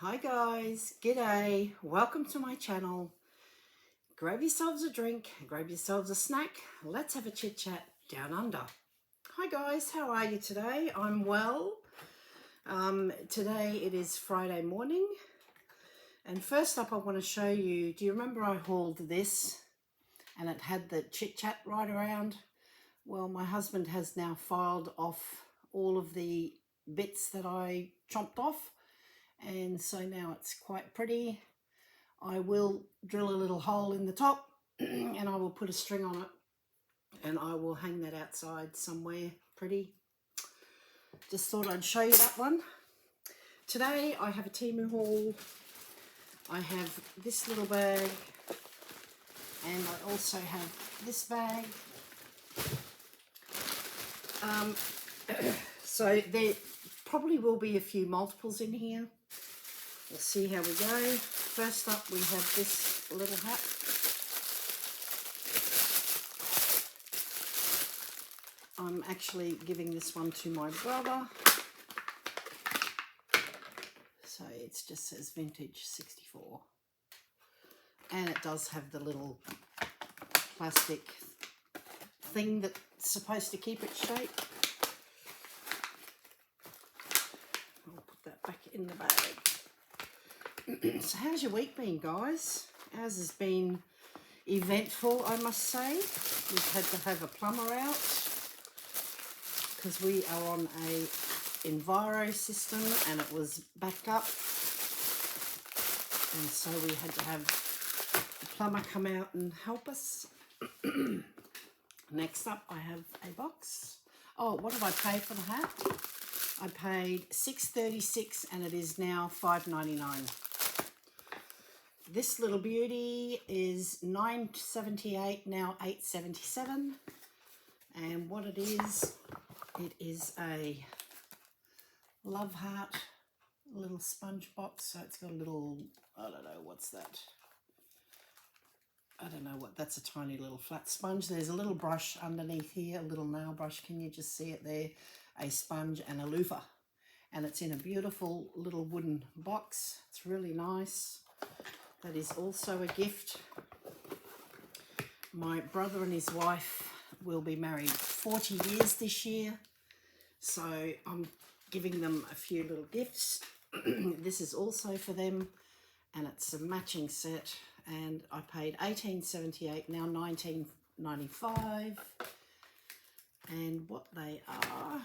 Hi guys, g'day, welcome to my channel. Grab yourselves a drink, grab yourselves a snack, let's have a chit chat down under. Hi guys, how are you today? I'm well. Today it is Friday morning, and first up I want to show you, do you remember I hauled this and it had the chit chat right around? Well, my husband has now filed off all of the bits that I chopped off, and so now it's quite pretty. I will drill a little hole in the top and I will put a string on it and I will hang that outside somewhere pretty. Just thought I'd show you that one. Today I have a Temu haul. I have this little bag and I also have this bag. So there probably will be a few multiples in here. We'll see how we go. First up we have this little hat. I'm actually giving this one to my brother. So it just says vintage 64. And it does have the little plastic thing that's supposed to keep its shape. I'll put that back in the bag. So how's your week been, guys? Ours has been eventful, I must say. We've had to have a plumber out because we are on a Enviro system and it was backed up, and so we had to have the plumber come out and help us. Next up I have a box. Oh, what did I pay for the hat? I paid $6.36 and it is now $5.99. This little beauty is $9.78, now $8.77. And what it is a love heart, little sponge box. So it's got a little, I don't know, what's that? I don't know what, that's a tiny little flat sponge. There's a little brush underneath here, a little nail brush. Can you just see it there? A sponge and a loofah. And it's in a beautiful little wooden box. It's really nice. That is also a gift. My brother and his wife will be married 40 years this year. So I'm giving them a few little gifts. This is also for them, and it's a matching set. And I paid $18.78, now $19.95. And what they are,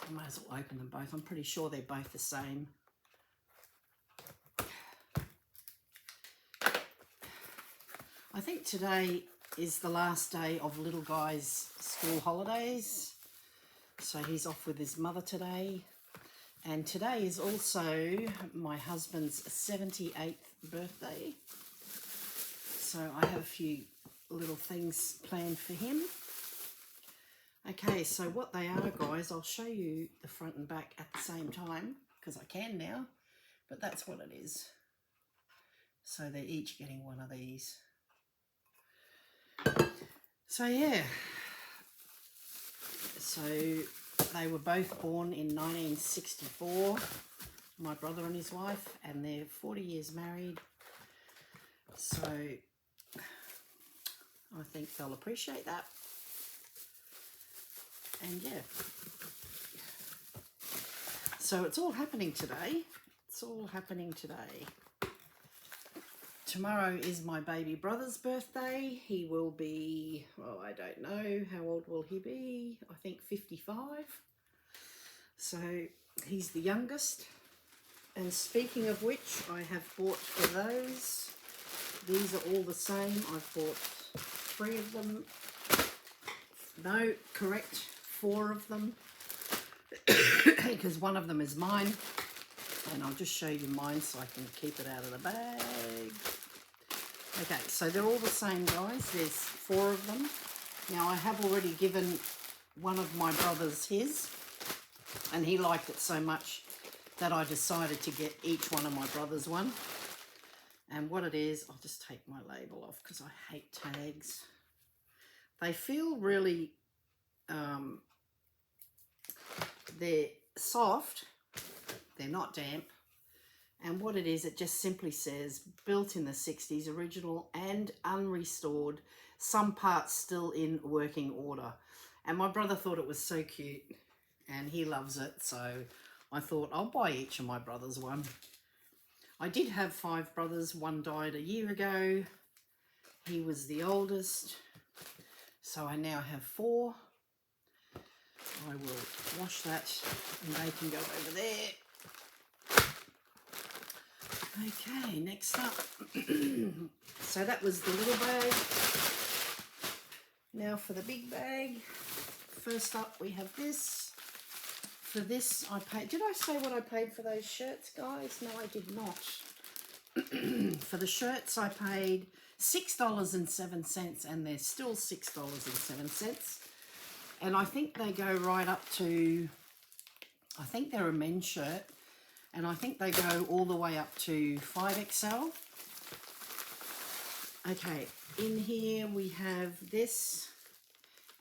I might as well open them both. I'm pretty sure they're both the same. I think today is the last day of little guy's school holidays. So he's off with his mother today. And today is also my husband's 78th birthday. So I have a few little things planned for him. Okay, so what they are, guys, I'll show you the front and back at the same time because I can now, but that's what it is. So they're each getting one of these. So yeah, so they were both born in 1964, my brother and his wife, and they're 40 years married. So I think they'll appreciate that. And yeah, so it's all happening today. It's all happening today. Tomorrow is my baby brother's birthday. He will be, oh, I don't know, how old will he be? I think 55. So he's the youngest. And speaking of which, I have bought for those. These are all the same. I've bought 3 of them. No, correct, 4 of them. Because one of them is mine. And I'll just show you mine so I can keep it out of the bag. Okay, so they're all the same, guys. There's 4 of them. Now, I have already given one of my brothers his, and he liked it so much that I decided to get each one of my brothers one. And what it is, I'll just take my label off because I hate tags. They feel really, they're soft. they're not damp. And what it is, it just simply says, built in the 60s, original and unrestored, some parts still in working order. And my brother thought it was so cute, and he loves it, so I thought I'll buy each of my brothers one. I did have 5 brothers. One died a year ago. He was the oldest, so I now have 4. I will wash that, and they can go over there. Okay, next up. So that was the little bag. Now for the big bag. First up we have this. For this I paid, did I say what I paid for those shirts, guys? No, I did not. For the shirts I paid $6.07, and they're still $6.07. And I think they go right up to, I think they're a men's shirt, and I think they go all the way up to 5XL. Okay, in here we have this,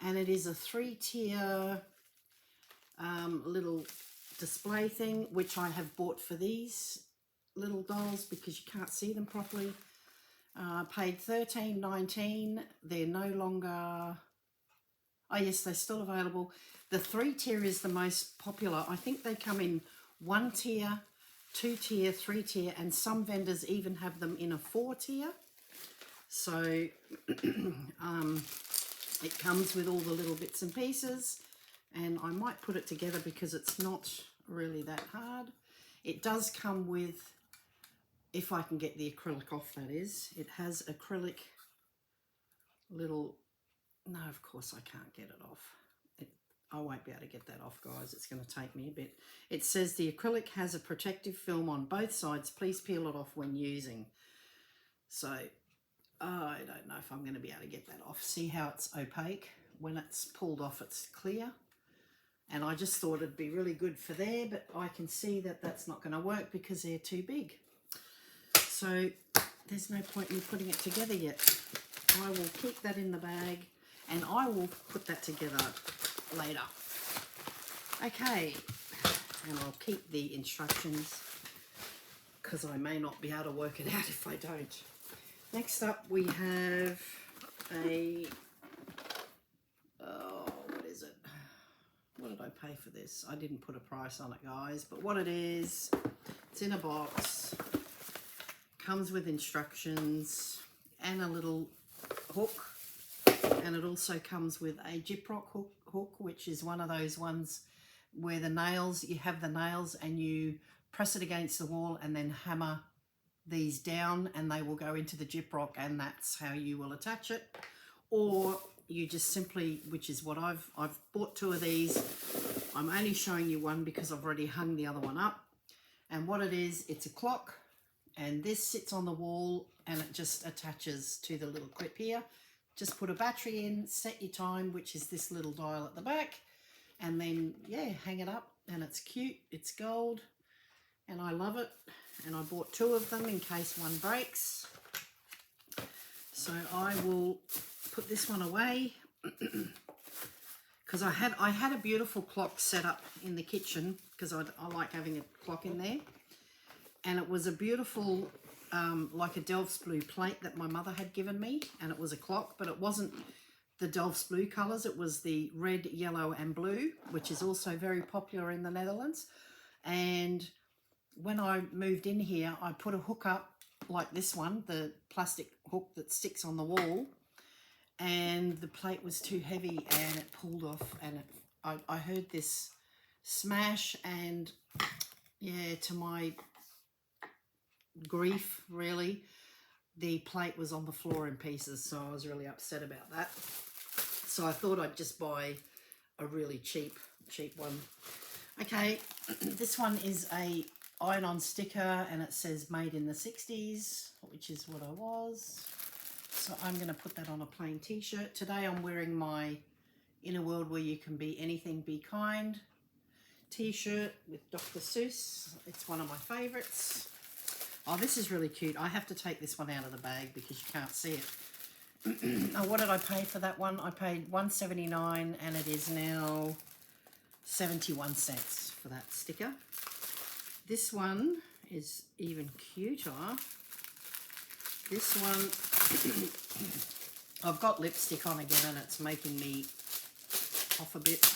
and it is a 3-tier little display thing, which I have bought for these little dolls because you can't see them properly. Paid $13.19. They're no longer, oh yes, they're still available. The 3-tier is the most popular. I think they come in 1-tier, 2-tier, 3-tier, and some vendors even have them in a 4-tier. So it comes with all the little bits and pieces, and I might put it together because it's not really that hard. It does come with, if I can get the acrylic off, that is, it has acrylic little, no, of course I can't get it off. I won't be able to get that off, guys. It's going to take me a bit. It says the acrylic has a protective film on both sides. Please peel it off when using. So I don't know if I'm going to be able to get that off. See how it's opaque? When it's pulled off, it's clear. And I just thought it'd be really good for there, but I can see that that's not going to work because they're too big. So there's no point in me putting it together yet. I will keep that in the bag, and I will put that together later. Okay, and I'll keep the instructions because I may not be able to work it out if I don't. Next up we have a, oh, what is it? What did I pay for this? I didn't put a price on it, guys, but what it is, it's in a box, comes with instructions and a little hook. And it also comes with a gyprock hook, which is one of those ones where the nails, you have the nails and you press it against the wall and then hammer these down and they will go into the gyprock, and that's how you will attach it. Or you just simply, which is what I've bought 2 of these. I'm only showing you one because I've already hung the other one up. And what it is, it's a clock, and this sits on the wall and it just attaches to the little clip here. Just put a battery in, set your time, which is this little dial at the back, and then, yeah, hang it up, and it's cute. It's gold, and I love it. And I bought 2 of them in case one breaks. So I will put this one away because I had a beautiful clock set up in the kitchen because I like having a clock in there, and it was a beautiful like a Delft's blue plate that my mother had given me, and it was a clock, but it wasn't the Delft's blue colours. It was the red, yellow and blue, which is also very popular in the Netherlands. And when I moved in here, I put a hook up like this one, the plastic hook that sticks on the wall, and the plate was too heavy and it pulled off, and I heard this smash, and yeah, to my grief, really, the plate was on the floor in pieces, so I was really upset about that. So I thought I'd just buy a really cheap one. Okay, this one is a iron-on sticker, and it says made in the 60s, which is what I was. So I'm going to put that on a plain t-shirt. Today I'm wearing my In a World Where You Can Be Anything, Be Kind t-shirt with Dr. Seuss. It's one of my favourites. Oh, this is really cute. I have to take this one out of the bag because you can't see it. Oh, what did I pay for that one? I paid $1.79, and it is now 71 cents for that sticker. This one is even cuter. This one, I've got lipstick on again and it's making me cough a bit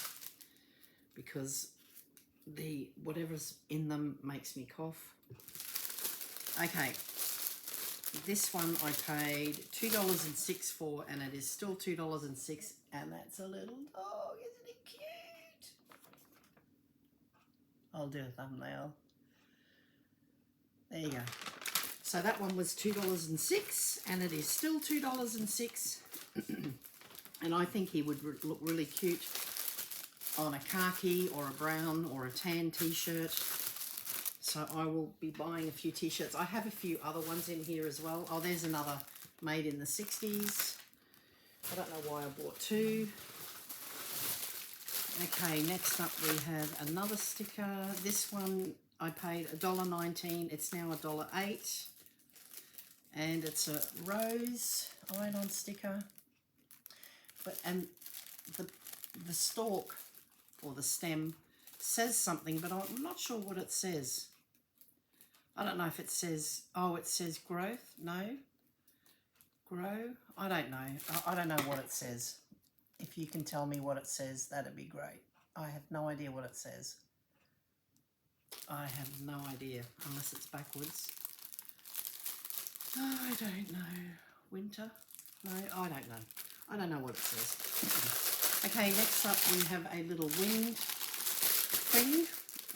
because the whatever's in them makes me cough. Okay, this one I paid $2.06 for, and it is still $2.06, and that's a little dog. Isn't it cute? I'll do a thumbnail. There you go. So that one was $2.06, and it is still $2.06. And I think he would look really cute on a khaki or a brown or a tan t-shirt. So I will be buying a few t-shirts. I have a few other ones in here as well. Oh, there's another made in the 60s. I don't know why I bought two. Okay, next up we have another sticker. This one I paid $1.19. It's now $1.08. And it's a rose iron-on sticker. And the stalk or the stem says something, but I'm not sure what it says. I don't know if it says, oh, it says growth. No, grow. I don't know. I don't know what it says. If you can tell me what it says, that'd be great. I have no idea what it says. I have no idea, unless it's backwards. Oh, I don't know. Winter? No, I don't know. I don't know what it says. Okay, next up we have a little wind thing,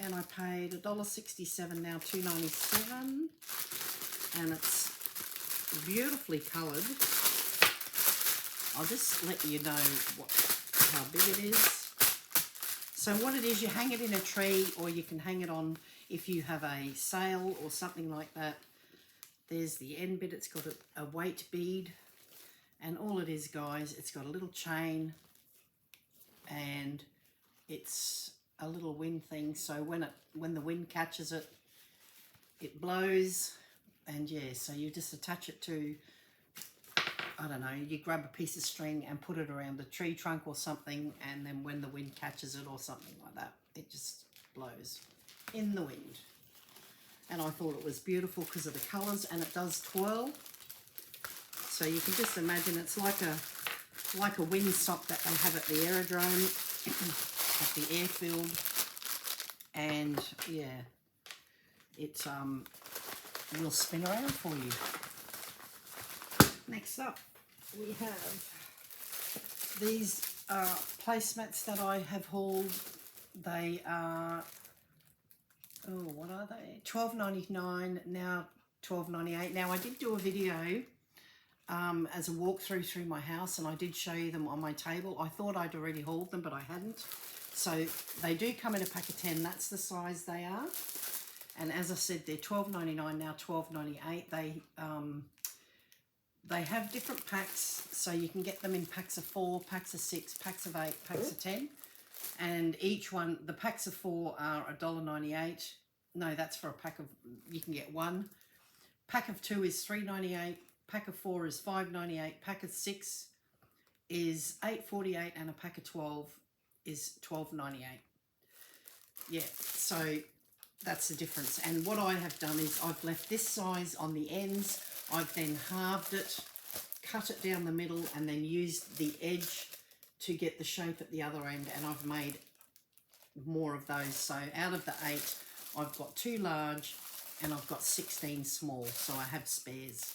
and I paid $1.67, now $2.97, and it's beautifully coloured. I'll just let you know how big it is. So what it is, you hang it in a tree, or you can hang it on if you have a sail or something like that. There's the end bit. It's got a weight bead, and all it is, guys, it's got a little chain, and it's a little wind thing. So when the wind catches it, it blows, and yeah, so you just attach it to, I don't know, you grab a piece of string and put it around a tree trunk or something, and then when the wind catches it or something like that, it just blows in the wind. And I thought it was beautiful because of the colours, and it does twirl. So you can just imagine it's like a windsock that they have at the aerodrome, at the airfield. And yeah, it will spin around for you. Next up, we have these placemats that I have hauled. They are, oh, what are they? $12.99, now $12.98. Now, I did do a video as a walkthrough through my house, and I did show you them on my table. I thought I'd already hauled them, but I hadn't. So they do come in a pack of 10. That's the size they are. And as I said, they're $12.99, now $12.98. They have different packs, so you can get them in packs of 4, packs of 6, packs of 8, packs of 10. And each one, the packs of 4 are $1.98. No, that's for a pack of, you can get one. Pack of 2 is $3.98. Pack of 4 is $5.98. Pack of 6 is $8.48, and a pack of 12 is $12.98. Yeah, so that's the difference. And what I have done is I've left this size on the ends. I've then halved it, cut it down the middle, and then used the edge to get the shape at the other end, and I've made more of those. So out of the 8, I've got 2 large and I've got 16 small, so I have spares.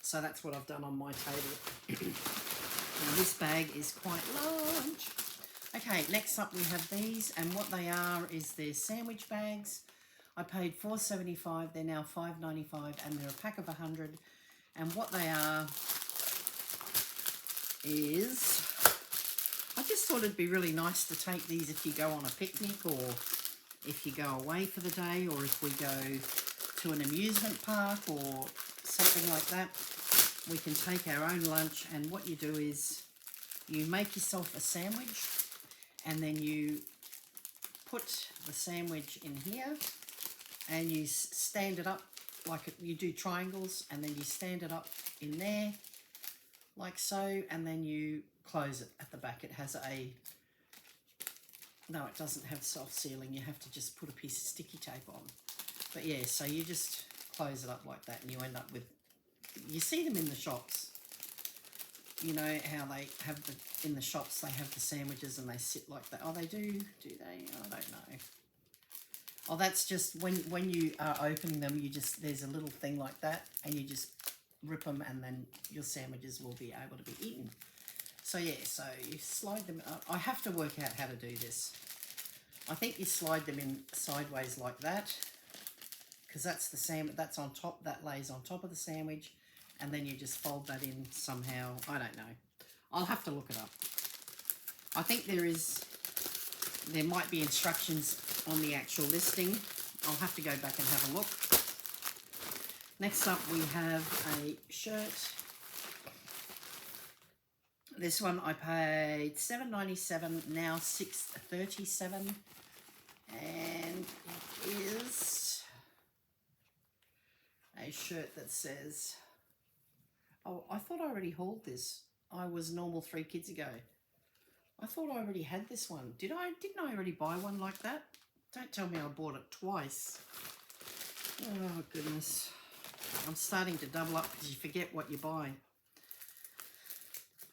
So that's what I've done on my table. Now this bag is quite large. Okay, next up we have these, and what they are is they're sandwich bags. I paid $4.75, they're now $5.95, and they're a pack of 100. And what they are is, I just thought it'd be really nice to take these if you go on a picnic, or if you go away for the day, or if we go to an amusement park or something like that. We can take our own lunch, and what you do is you make yourself a sandwich, and then you put the sandwich in here, and you stand it up like you do triangles, and then you stand it up in there like so, and then you close it at the back. It has a No, it doesn't have self-sealing. You have to just put a piece of sticky tape on. But yeah, so you just close it up like that and you end up with, you see them in the shops. You know how they have in the shops, they have the sandwiches and they sit like that. Oh, they do they? I don't know. Oh, that's just when you are opening them, there's a little thing like that and you just rip them and then your sandwiches will be able to be eaten. So yeah, so you slide them up. I have to work out how to do this. I think you slide them in sideways like that, because that's the sandwich, that's on top, that lays on top of the sandwich, and then you just fold that in somehow. I don't know. I'll have to look it up. I think there might be instructions on the actual listing. I'll have to go back and have a look. Next up we have a shirt. This one I paid $7.97, now $6.37, and it is a shirt that says, oh, I thought I already hauled this. I was normal 3 kids ago. I thought I already had this one. Didn't I already buy one like that? Don't tell me I bought it twice. Oh, goodness. I'm starting to double up because you forget what you buy.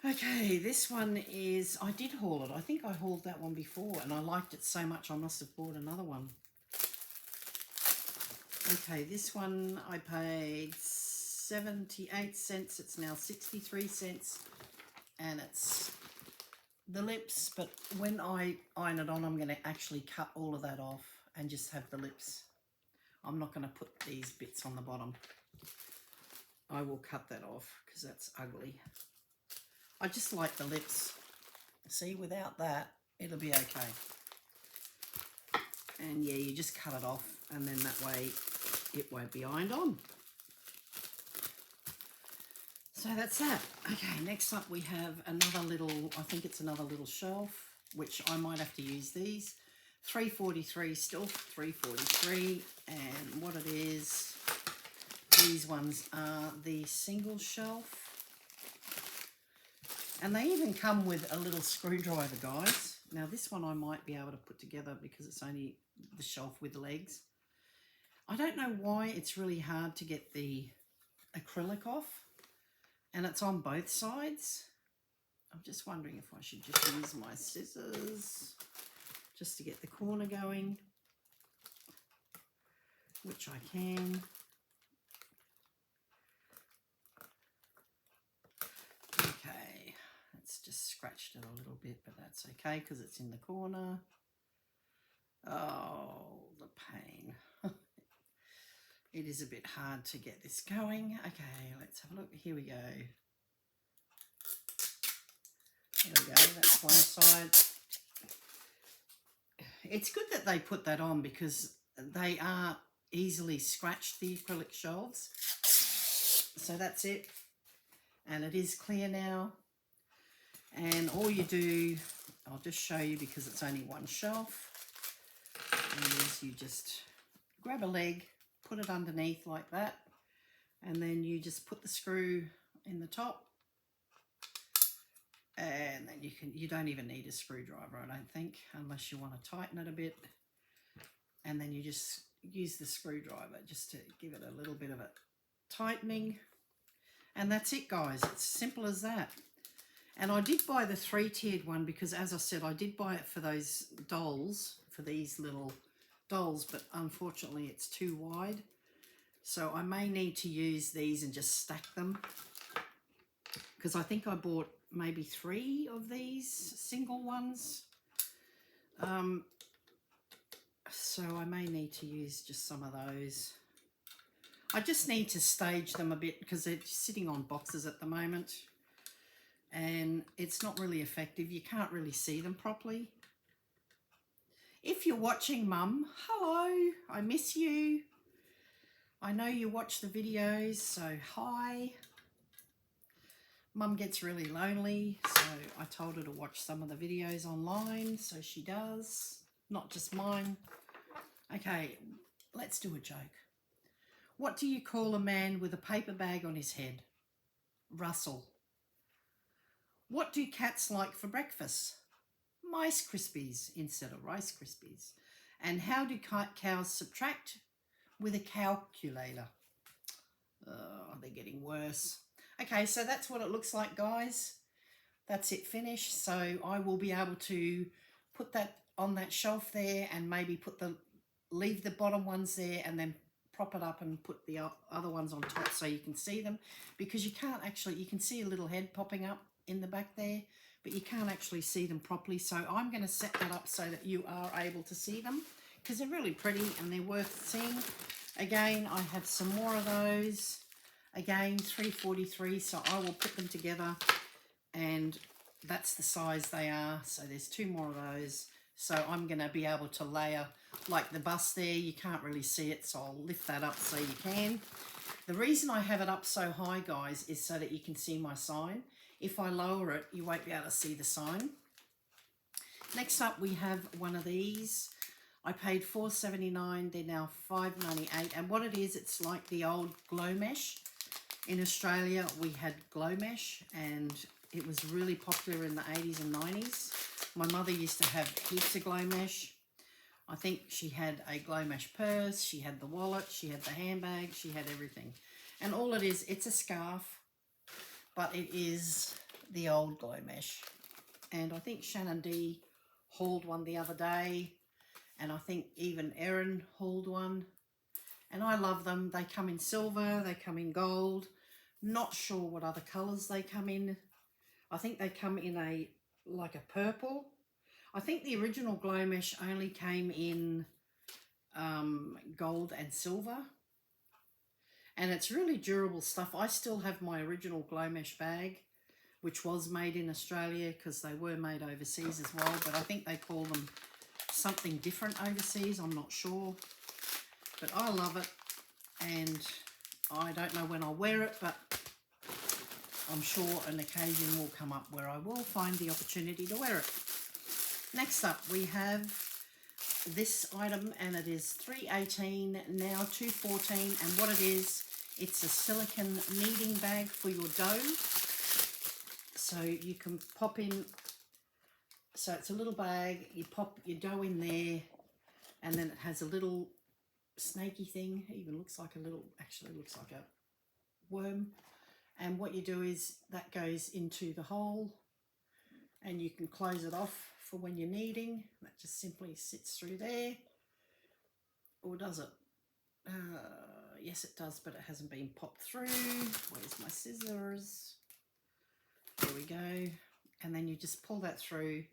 Okay, this one is, I did haul it. I think I hauled that one before and I liked it so much I must have bought another one. Okay, this one I paid 78 cents. It's now 63 cents. And it's the lips, but when I iron it on, I'm going to actually cut all of that off and just have the lips. I'm not going to put these bits on the bottom. I will cut that off because that's ugly. I just like the lips. See, without that, it'll be okay. And yeah, you just cut it off and then that way it won't be ironed on. So that's that. Okay, next up we have another little, I think it's another little shelf, which I might have to use these. $3.43 still, $3.43. And what it is, these ones are the single shelf. And they even come with a little screwdriver, guys. Now this one I might be able to put together because it's only the shelf with legs. I don't know why it's really hard to get the acrylic off. And it's on both sides. I'm just wondering if I should just use my scissors just to get the corner going, which I can. Okay, it's just scratched it a little bit, but that's okay because it's in the corner. Oh, the pain. It is a bit hard to get this going. Okay, let's have a look. Here we go. There we go, that's one side. It's good that they put that on because they are easily scratched, the acrylic shelves. So that's it. And it is clear now. And all you do, I'll just show you because it's only one shelf, is you just grab a leg, put it underneath like that, and then you just put the screw in the top, and then you don't even need a screwdriver, I don't think, unless you want to tighten it a bit, and then you just use the screwdriver just to give it a little bit of a tightening, and that's it, guys. It's simple as that. And I did buy the 3-tiered one because, as I said, I did buy it for those dolls, for these little dolls, but unfortunately it's too wide, so I may need to use these and just stack them, because I think I bought maybe 3 of these single ones, so I may need to use just some of those. I just need to stage them a bit because they're sitting on boxes at the moment and it's not really effective. You can't really see them properly. If you're watching, Mum, hello, I miss you. I know you watch the videos, so hi. Mum gets really lonely, so I told her to watch some of the videos online, so she does, not just mine. Okay, let's do a joke. What do you call a man with a paper bag on his head? Russell. What do cats like for breakfast? mice Krispies instead of Rice Krispies. And how do cows subtract? With a calculator. Oh, they're getting worse. Okay, so that's what it looks like, guys. That's it finished. So I will be able to put that on that shelf there and maybe leave the bottom ones there and then prop it up and put the other ones on top so you can see them, because you can't actually, you can see a little head popping up in the back there, but you can't actually see them properly. So I'm going to set that up so that you are able to see them, because they're really pretty and they're worth seeing. Again, I have some more of those. Again, 343, so I will put them together, and that's the size they are. So there's 2 more of those. So I'm going to be able to layer, like the bust there, you can't really see it, so I'll lift that up so you can. The reason I have it up so high, guys, is so that you can see my sign. If I lower it, you won't be able to see the sign. Next up, we have one of these. I paid $4.79, they're now $5.98, and what it is, it's like the old glow mesh. In Australia, we had glow mesh, and it was really popular in the 80s and 90s. My mother used to have heaps of glow mesh. I think she had a glow mesh purse, she had the wallet, she had the handbag, she had everything. And all it is, it's a scarf, but it is the old glow mesh. And I think Shannon D hauled one the other day, and I think even Erin hauled one. And I love them. They come in silver, they come in gold. Not sure what other colours they come in. I think they come in like a purple. I think the original glow mesh only came in gold and silver. And it's really durable stuff. I still have my original glow mesh bag, which was made in Australia, because they were made overseas as well. But I think they call them something different overseas. I'm not sure. But I love it. And I don't know when I'll wear it, but I'm sure an occasion will come up where I will find the opportunity to wear it. Next up, we have this item, and it is $3.18, now $2.14. And what it is, it's a silicone kneading bag for your dough. So you can pop in, so it's a little bag, you pop your dough in there, and then it has a little snaky thing. It even looks like a little, actually looks like a worm. And what you do is that goes into the hole, and you can close it off for when you're kneading. That just simply sits through there. Or does it? Yes, it does, but it hasn't been popped through. Where's my scissors? There we go. And then you just pull that through,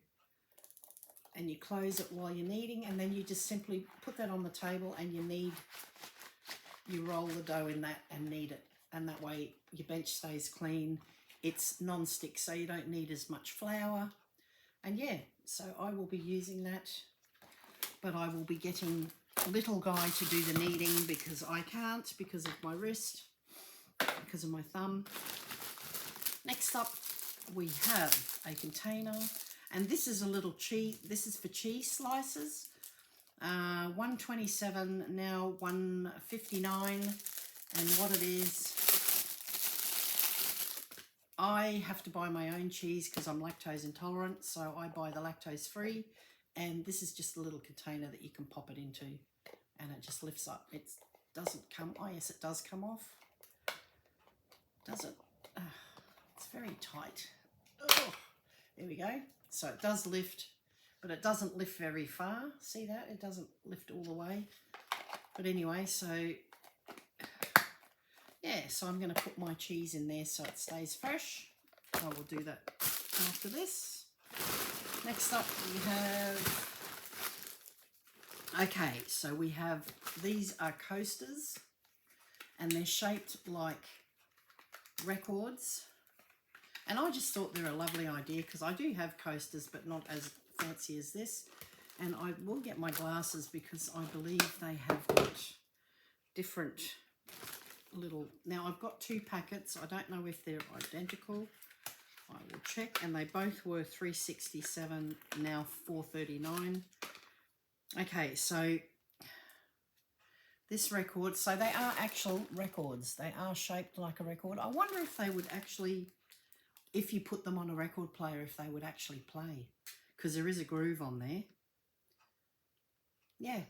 and you close it while you're kneading, and then you just simply put that on the table and you knead. You roll the dough in that and knead it, and that way your bench stays clean. It's non-stick, so you don't need as much flour. And yeah, so I will be using that, but I will be getting little guy to do the kneading, because I can't, because of my wrist, because of my thumb. Next up, we have a container, and this is a little cheese. This is for cheese slices. $1.27, now $1.59. And what it is, I have to buy my own cheese because I'm lactose intolerant, so I buy the lactose free. And this is just a little container that you can pop it into, and it just lifts up. It doesn't come, oh yes, it does come off. Does it? It's very tight. Oh, there we go. So it does lift, but it doesn't lift very far. See that? It doesn't lift all the way. But anyway, so yeah, so I'm going to put my cheese in there so it stays fresh. I will do that after this. Next up we have, okay, so we have, these are coasters, and they're shaped like records. And I just thought they're a lovely idea, because I do have coasters, but not as fancy as this. And I will get my glasses, because I believe they have got different little, now I've got 2 packets. I don't know if they're identical. I will check, and they both were $3.67, now $4.39. Okay, so this record, so they are actual records. They are shaped like a record. I wonder if they would actually, if you put them on a record player, if they would actually play. because there is a groove on there. Yeah.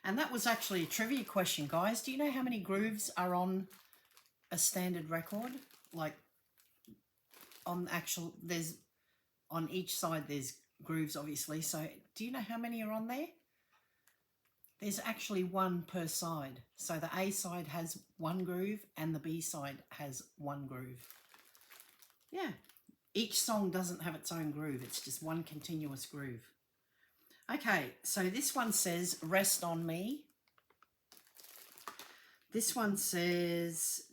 And that was actually a trivia question, guys. Do you know how many grooves are on a standard record? Like on actual, there's on each side there's grooves, obviously. So do you know how many are on there? There's actually one per side. So the A side has one groove and the B side has one groove. Yeah. Each song doesn't have its own groove. It's just one continuous groove. Okay, so this one says, Rest on Me. This one says,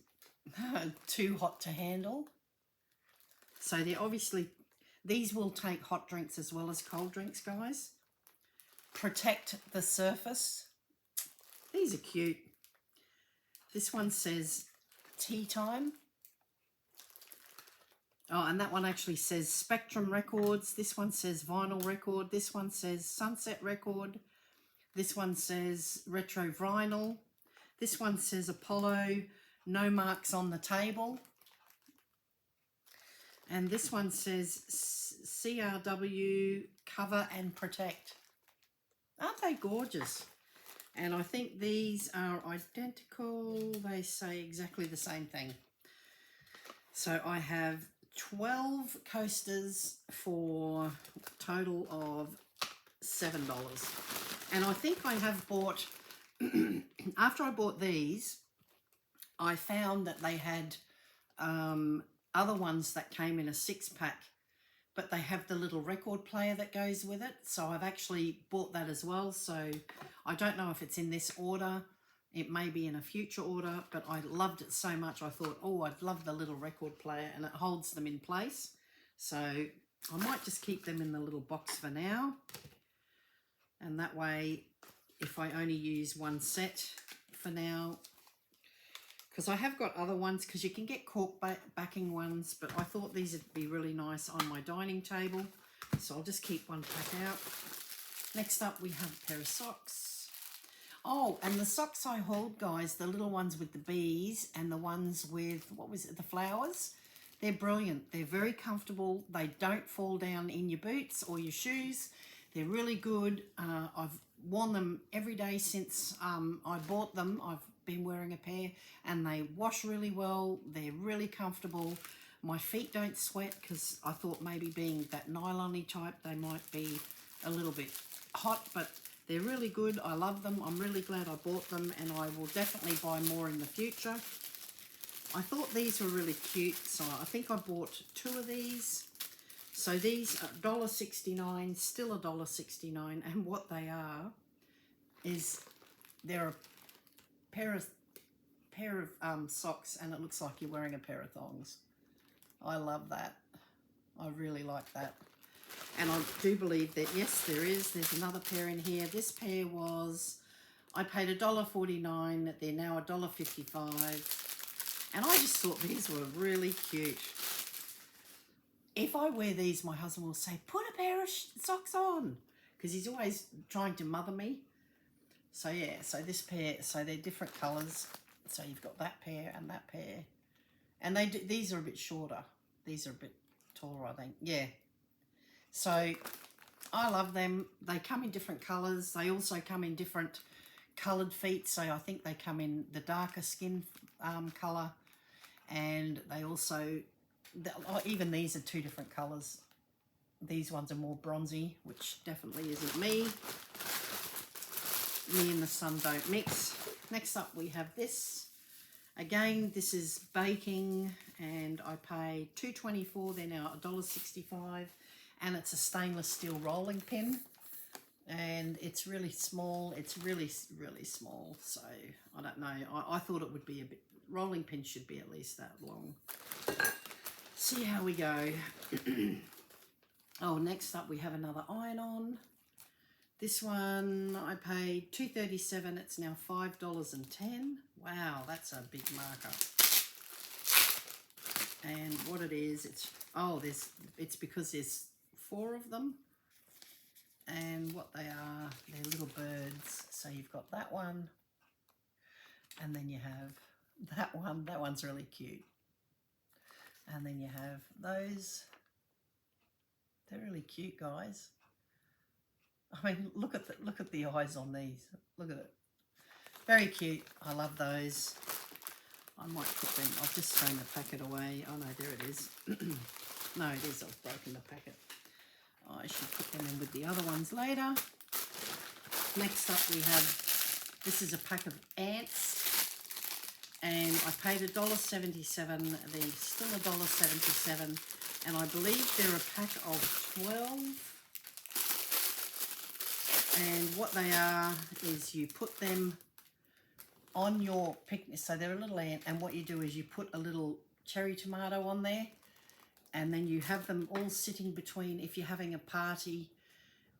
Too Hot to Handle. So they're obviously, these will take hot drinks as well as cold drinks, guys. Protect the Surface. These are cute. This one says, Tea Time. Oh, and that one actually says Spectrum Records. This one says Vinyl Record. This one says Sunset Record. This one says Retro Vinyl. This one says Apollo, No Marks on the Table. And this one says CRW, Cover and Protect. Aren't they gorgeous? And I think these are identical. They say exactly the same thing. So I have 12 coasters for a total of $7. And I think I have bought, after I bought these, I found that they had other ones that came in a 6-pack, but they have the little record player that goes with it. So I've actually bought that as well. So I don't know if it's in this order. It may be in a future order, but I loved it so much. I thought, oh, I'd love the little record player, and it holds them in place. So I might just keep them in the little box for now. And that way, if I only use one set for now, because I have got other ones, because you can get cork backing ones, but I thought these would be really nice on my dining table. So I'll just keep one pack out. Next up, we have a pair of socks. Oh, and the socks I hauled, guys, the little ones with the bees and the ones with, what was it, the flowers, they're brilliant. They're very comfortable. They don't fall down in your boots or your shoes. They're really good. I've worn them every day since I bought them. I've been wearing a pair, and they wash really well. They're really comfortable. My feet don't sweat, because I thought maybe being that nylon-y type, they might be a little bit hot, but they're really good. I love them. I'm really glad I bought them, and I will definitely buy more in the future. I thought these were really cute, so I think I bought 2 of these. So these are $1.69, still $1.69, and what they are is they're a pair of socks, and it looks like you're wearing a pair of thongs. I love that. I really like that. And I do believe that, yes, there's another pair in here. This pair was, I paid $1.49. They're now $1.55. And I just thought these were really cute. If I wear these, my husband will say, put a pair of socks on, because he's always trying to mother me. So yeah, so this pair, so they're different colours. So you've got that pair and that pair. And these are a bit shorter. These are a bit taller, I think. Yeah. So I love them. They come in different colours. They also come in different coloured feet. So I think they come in the darker skin colour. And they also, even these are 2 different colours. These ones are more bronzy, which definitely isn't me. Me and the sun don't mix. Next up we have this. Again, this is baking, and I paid $2.24. They're now $1.65. And it's a stainless steel rolling pin, and it's really small. It's really, really small. So I don't know. I thought it would be a bit, rolling pin should be at least that long. See how we go. Oh, next up we have another iron-on. This one I paid $2.37. It's now $5.10. Wow, that's a big markup. And what it is, it's because there's 4 of them. And what they are, they're little birds. So you've got that one, and then you have that one. That one's really cute. And then you have those. They're really cute, guys. I mean, look at the eyes on these. Look at it. Very cute. I love those. I might put them. I've just thrown the packet away. Oh no, there it is. No, it is. I've broken the packet. I should put them in with the other ones later. Next up we have, this is a pack of ants, and I paid $1.77. They're still $1.77, and I believe they're a pack of 12. And what they are is you put them on your picnic. So they're a little ant, and what you do is you put a little cherry tomato on there, and then you have them all sitting between, if you're having a party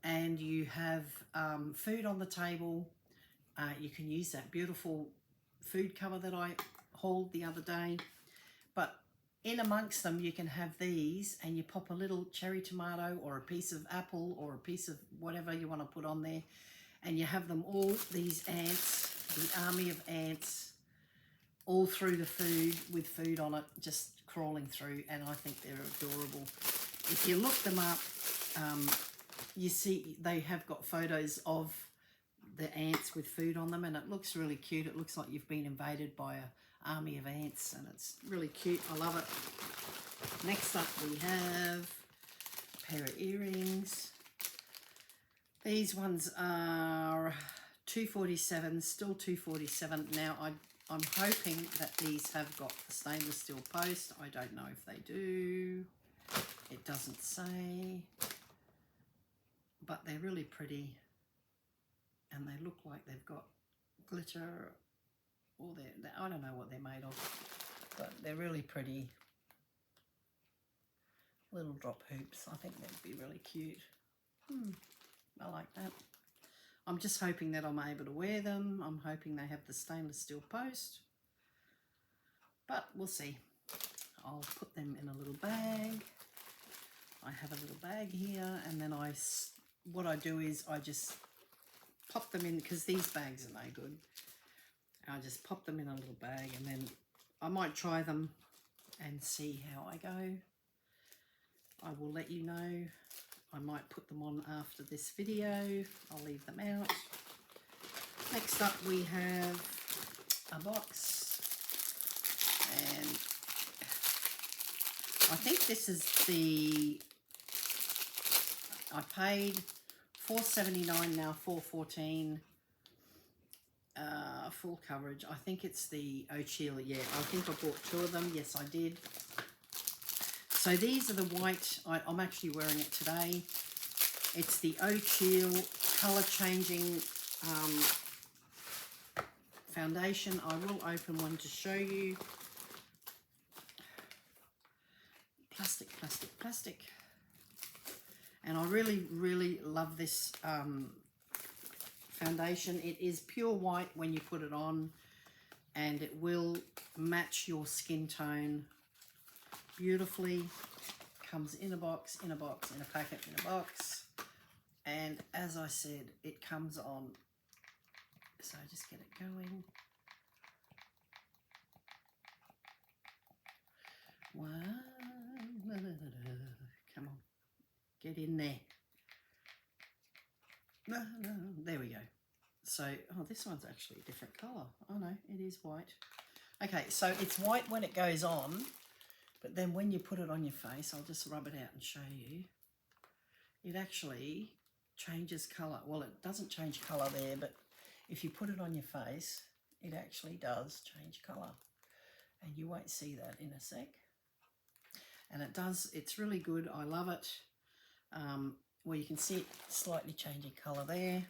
and you have food on the table, you can use that beautiful food cover that I hauled the other day. But in amongst them, you can have these, and you pop a little cherry tomato or a piece of apple or a piece of whatever you want to put on there, and you have them all, these ants, the army of ants, all through the food with food on it, just crawling through, and I think they're adorable. If you look them up, you see they have got photos of the ants with food on them, and it looks really cute. It looks like you've been invaded by an army of ants, and it's really cute. I love it. Next up we have a pair of earrings. These ones are $2.47, still $2.47. Now I'm hoping that these have got the stainless steel post. I don't know if they do. It doesn't say, but they're really pretty, and they look like they've got glitter, or I don't know what they're made of, but they're really pretty. Little drop hoops. I think that'd be really cute. I like that. I'm just hoping that I'm able to wear them. I'm hoping they have the stainless steel post, but we'll see. I'll put them in a little bag. I have a little bag here, and then what I do is I just pop them in, because these bags are no good. I just pop them in a little bag, and then I might try them and see how I go. I will let you know. I might put them on after this video. I'll leave them out. Next up we have a box, and I think this is I paid $4.79, now $4.14, full coverage. I think it's the O'Cheel. Yeah, I think I bought 2 of them. Yes, I did. So these are the white. I'm actually wearing it today. It's the O'Cheel colour changing foundation. I will open one to show you. Plastic, plastic, plastic. And I really, really love this foundation. It is pure white when you put it on, and it will match your skin tone beautifully. Comes in a box, in a box, in a packet, in a box. And as I said, it comes on. So just get it going. Come on, get in there. There we go. So, oh, this one's actually a different colour. Oh no, it is white. Okay, so it's white when it goes on, but then when you put it on your face, I'll just rub it out and show you, it actually changes colour. Well, it doesn't change colour there, but if you put it on your face, it actually does change colour. And you won't see that in a sec. And it does, it's really good. I love it. Well, you can see it slightly changing colour there.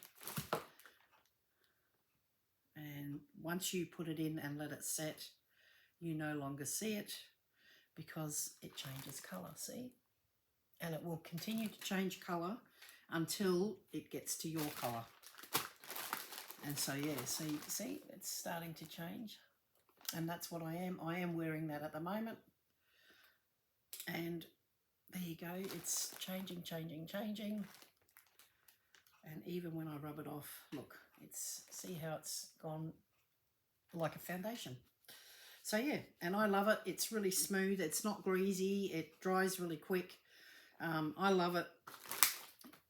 And once you put it in and let it set, you no longer see it because it changes colour, see? And it will continue to change colour until it gets to your colour. And so, yeah, so you can see it's starting to change. And that's what I am wearing that at the moment. And there you go, it's changing, changing, changing. And even when I rub it off, look, see how it's gone like a foundation. So yeah, and I love it. It's really smooth. It's not greasy. It dries really quick. I love it,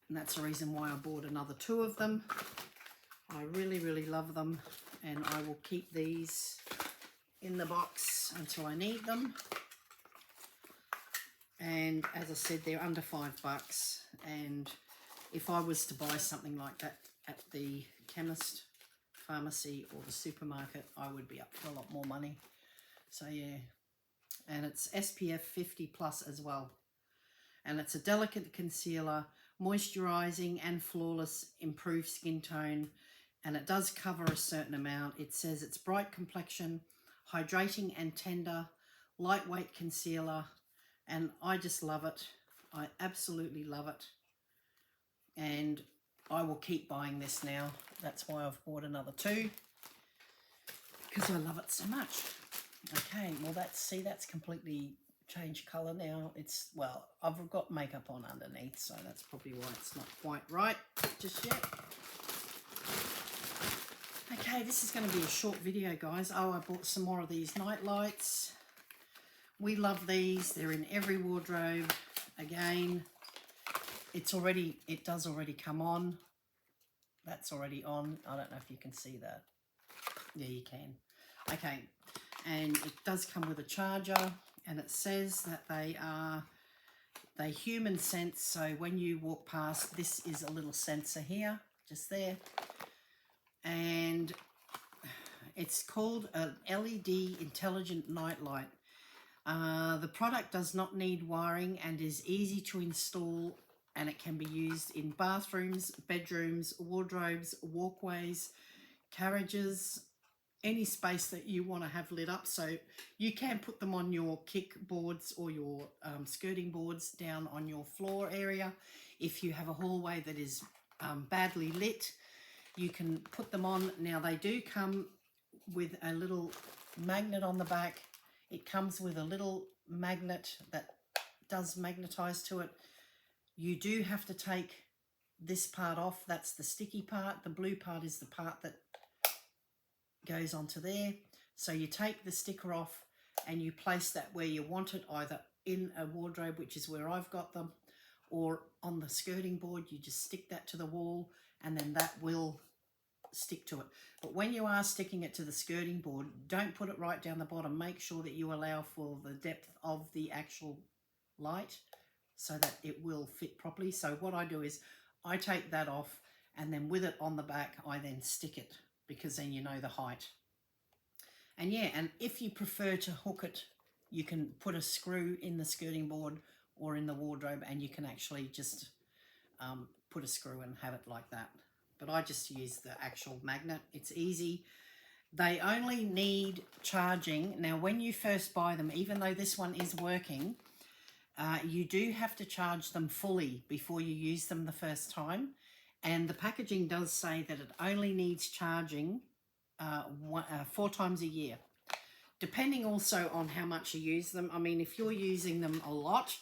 and that's the reason why I bought another 2 of them. I really, really love them, and I will keep these in the box until I need them. And as I said, they're under $5, and if I was to buy something like that at the chemist, pharmacy or the supermarket, I would be up for a lot more money. So yeah, and it's SPF 50 plus as well, and it's a delicate concealer, moisturizing and flawless, improved skin tone, and it does cover a certain amount. It says it's bright complexion, hydrating and tender, lightweight concealer, and I just love it. I absolutely love it, and I will keep buying this now. That's why I've bought another 2, because I love it so much. Okay, well that's completely changed colour now. It's, well, I've got makeup on underneath, so that's probably why it's not quite right just yet. Okay, this is going to be a short video, guys. Oh, I bought some more of these night lights. We love these. They're in every wardrobe. Again, it does already come on. That's already on. I don't know if you can see that. Yeah, you can. Okay, and it does come with a charger, and it says that they human sense. So when you walk past, this is a little sensor here, just there, and it's called an LED intelligent night light. The product does not need wiring and is easy to install, and it can be used in bathrooms, bedrooms, wardrobes, walkways, carriages, any space that you want to have lit up. So you can put them on your kick boards or your skirting boards down on your floor area. If you have a hallway that is badly lit, you can put them on. Now they do come with a little magnet on the back. It comes with a little magnet that does magnetize to it. You do have to take this part off. That's the sticky part. The blue part is the part that goes onto there. So you take the sticker off and you place that where you want it, either in a wardrobe, which is where I've got them, or on the skirting board. You just stick that to the wall, and then that will stick to it. But when you are sticking it to the skirting board, don't put it right down the bottom. Make sure that you allow for the depth of the actual light so that it will fit properly. So what I do is I take that off, and then with it on the back, I then stick it, because then you know the height. And yeah, and if you prefer to hook it, you can put a screw in the skirting board or in the wardrobe, and you can actually just put a screw and have it like that. But I just use the actual magnet. It's easy. They only need charging. Now, when you first buy them, even though this one is working, you do have to charge them fully before you use them the first time. And the packaging does say that it only needs charging 4 times a year, depending also on how much you use them. I mean, if you're using them a lot,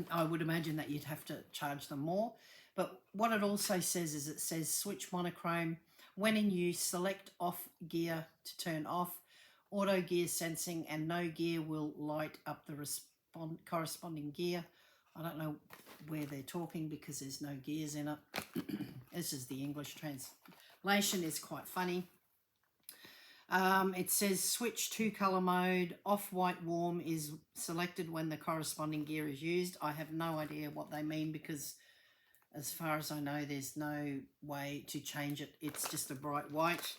I would imagine that you'd have to charge them more. But what it also says is, it says switch monochrome. When in use, select off gear to turn off. Auto gear sensing, and no gear will light up the corresponding gear. I don't know where they're talking because there's no gears in it. This is the English translation. Is quite funny. It says switch to color mode. Off-white warm is selected when the corresponding gear is used. I have no idea what they mean, because as far as I know, there's no way to change it. It's just a bright white.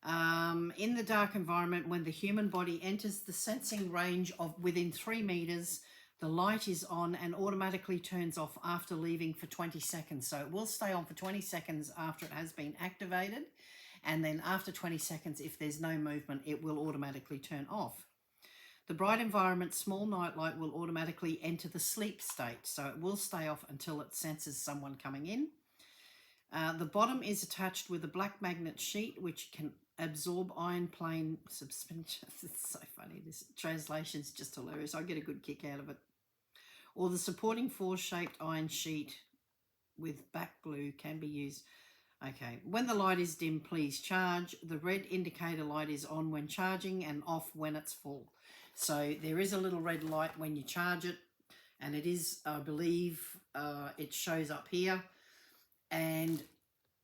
In the dark environment, when the human body enters the sensing range of within 3 meters, the light is on and automatically turns off after leaving for 20 seconds. So it will stay on for 20 seconds after it has been activated. And then after 20 seconds, if there's no movement, it will automatically turn off. The bright environment small nightlight will automatically enter the sleep state. So it will stay off until it senses someone coming in. The bottom is attached with a black magnet sheet, which can absorb iron plane suspension. It's so funny. This translation is just hilarious. I get a good kick out of it. Or the supporting four-shaped iron sheet with back glue can be used. Okay, when the light is dim, please charge. The red indicator light is on when charging and off when it's full. So there is a little red light when you charge it, and it is, I believe, it shows up here. And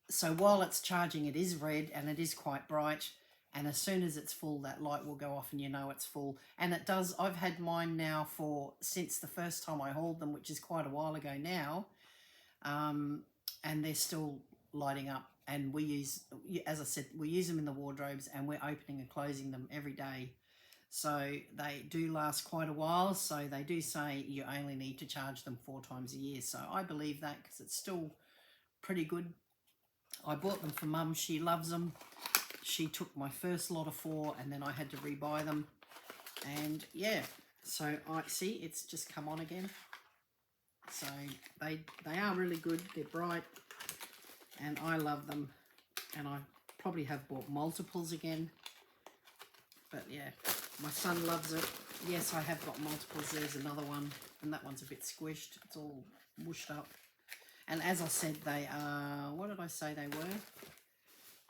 so while it's charging, it is red and it is quite bright. And as soon as it's full, that light will go off and you know it's full. And it does. I've had mine now since the first time I hauled them, which is quite a while ago now. And they're still lighting up. And we use, as I said, we use them in the wardrobes, and we're opening and closing them every day. So they do last quite a while. So they do say you only need to charge them 4 times a year. So I believe that, because it's still pretty good. I bought them for Mum. She loves them. She took my first lot of 4, and then I had to rebuy them. And yeah, so I see it's just come on again. So they are really good. They're bright, and I love them. And I probably have bought multiples again. But yeah, my son loves it. Yes, I have got multiples. There's another one, and that one's a bit squished. It's all mushed up. And as I said, they are, what did I say they were?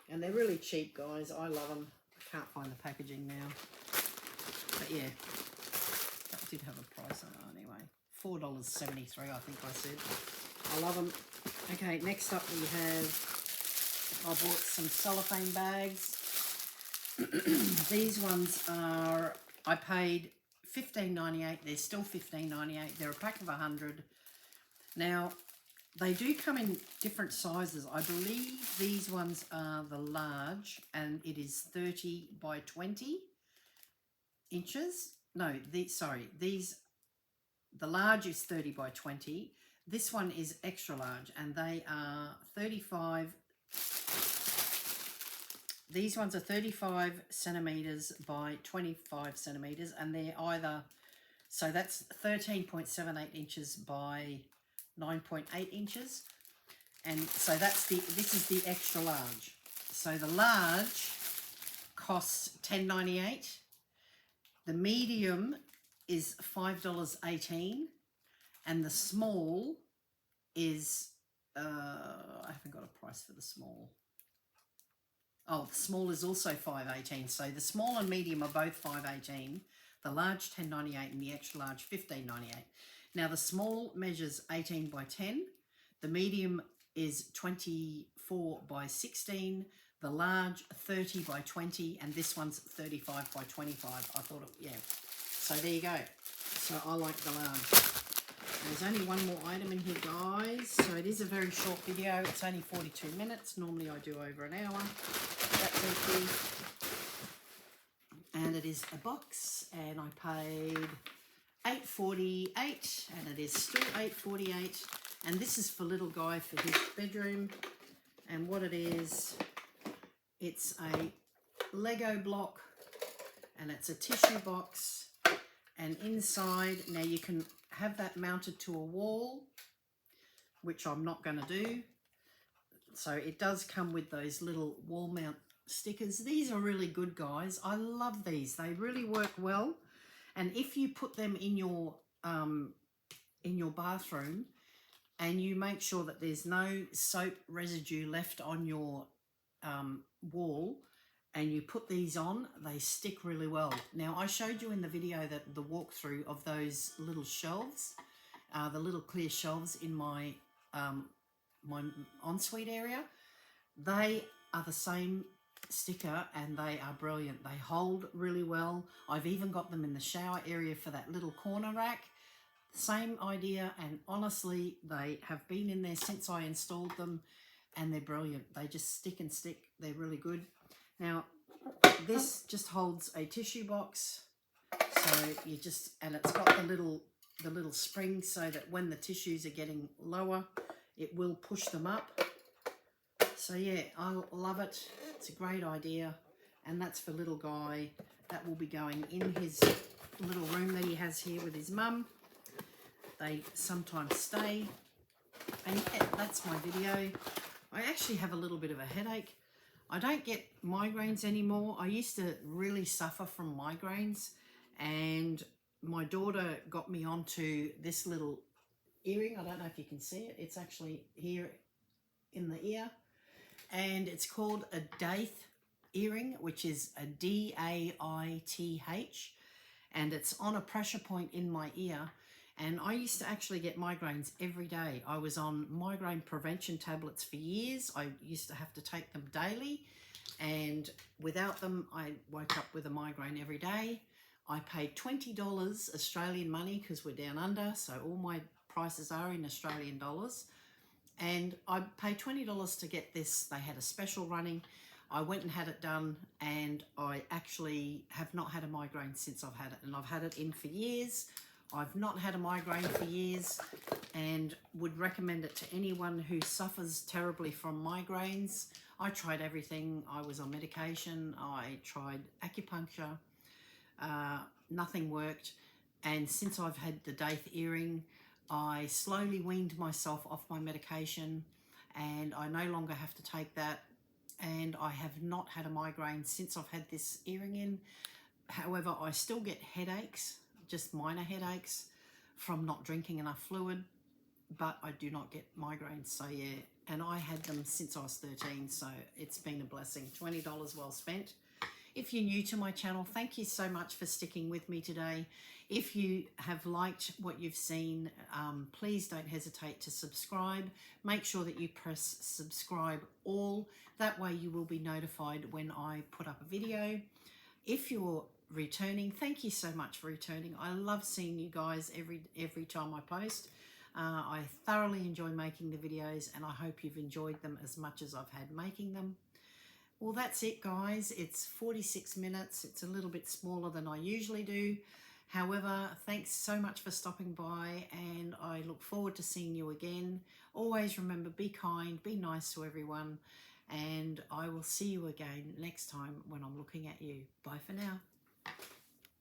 And they're really cheap, guys. I love them. I can't find the packaging now. But yeah, that did have a price on it anyway. $4.73, I think I said. I love them. Okay, next up we have, I bought some cellophane bags. These ones are, I paid $15.98. They're still $15.98. They're a pack of 100. Now, they do come in different sizes. I believe these ones are the large, and it is 30 by 20 inches. No, the large is 30 by 20. This one is extra large, and they are 35. These ones are 35 centimeters by 25 centimeters, and they're either, so that's 13.78 inches by 9.8 inches. And so this is the extra large. So the large costs $10.98. The medium is $5.18, and the small is I haven't got a price for the small. Oh, the small is also $5.18. So the small and medium are both $5.18. The large $10.98 and the extra large $15.98. Now the small measures 18 by 10. The medium is 24 by 16. The large 30 by 20, and this one's 35 by 25. I thought it, yeah. So there you go. So I like the large. There's only one more item in here, guys. So it is a very short video. It's only 42 minutes. Normally I do over an hour. That's empty. And it is a box, and I paid $8.48, and it is still $8.48. And this is for little guy for his bedroom. And what it is, it's a Lego block, and it's a tissue box. And inside, now you can have that mounted to a wall, which I'm not going to do. So it does come with those little wall mount stickers. These are really good, guys. I love these. They really work well. And if you put them in your bathroom, and you make sure that there's no soap residue left on your wall, and you put these on, they stick really well. Now, I showed you in the video that the walkthrough of those little shelves, the little clear shelves in my my ensuite area. They are the same sticker, and they are brilliant. They hold really well. I've even got them in the shower area for that little corner rack. Same idea, and honestly, they have been in there since I installed them, and they're brilliant. They just stick and stick. They're really good. Now, this just holds a tissue box, so you just, and it's got the little spring, so that when the tissues are getting lower, it will push them up. So yeah, I love it. It's a great idea, and that's for little guy. That will be going in his little room that he has here with his mum. They sometimes stay. And yeah, that's my video. I actually have a little bit of a headache. I don't get migraines anymore. I used to really suffer from migraines, and my daughter got me onto this little earring. I don't know if you can see it. It's actually here in the ear, and it's called a Daith earring, which is a D-A-I-T-H, and it's on a pressure point in my ear. And I used to actually get migraines every day. I was on migraine prevention tablets for years. I used to have to take them daily, and without them, I woke up with a migraine every day. I paid $20 Australian money because we're down under, so all my prices are in Australian dollars. And I paid $20 to get this. They had a special running. I went and had it done, and I actually have not had a migraine since I've had it. And I've had it in for years. I've not had a migraine for years, and would recommend it to anyone who suffers terribly from migraines. I tried everything. I was on medication. I tried acupuncture. Nothing worked. And since I've had the Daith earring, I slowly weaned myself off my medication, and I no longer have to take that. And I have not had a migraine since I've had this earring in. However, I still get headaches, just minor headaches from not drinking enough fluid, but I do not get migraines. So yeah, and I had them since I was 13, so it's been a blessing. $20 well spent. If you're new to my channel, thank you so much for sticking with me today. If you have liked what you've seen, please don't hesitate to subscribe. Make sure that you press subscribe all. That way you will be notified when I put up a video. If you're returning, thank you so much for returning. I love seeing you guys every time I post. I thoroughly enjoy making the videos, and I hope you've enjoyed them as much as I've had making them. Well, that's it, guys. It's 46 minutes. It's a little bit smaller than I usually do. However, thanks so much for stopping by, and I look forward to seeing you again. Always remember, be kind, be nice to everyone, and I will see you again next time when I'm looking at you. Bye for now.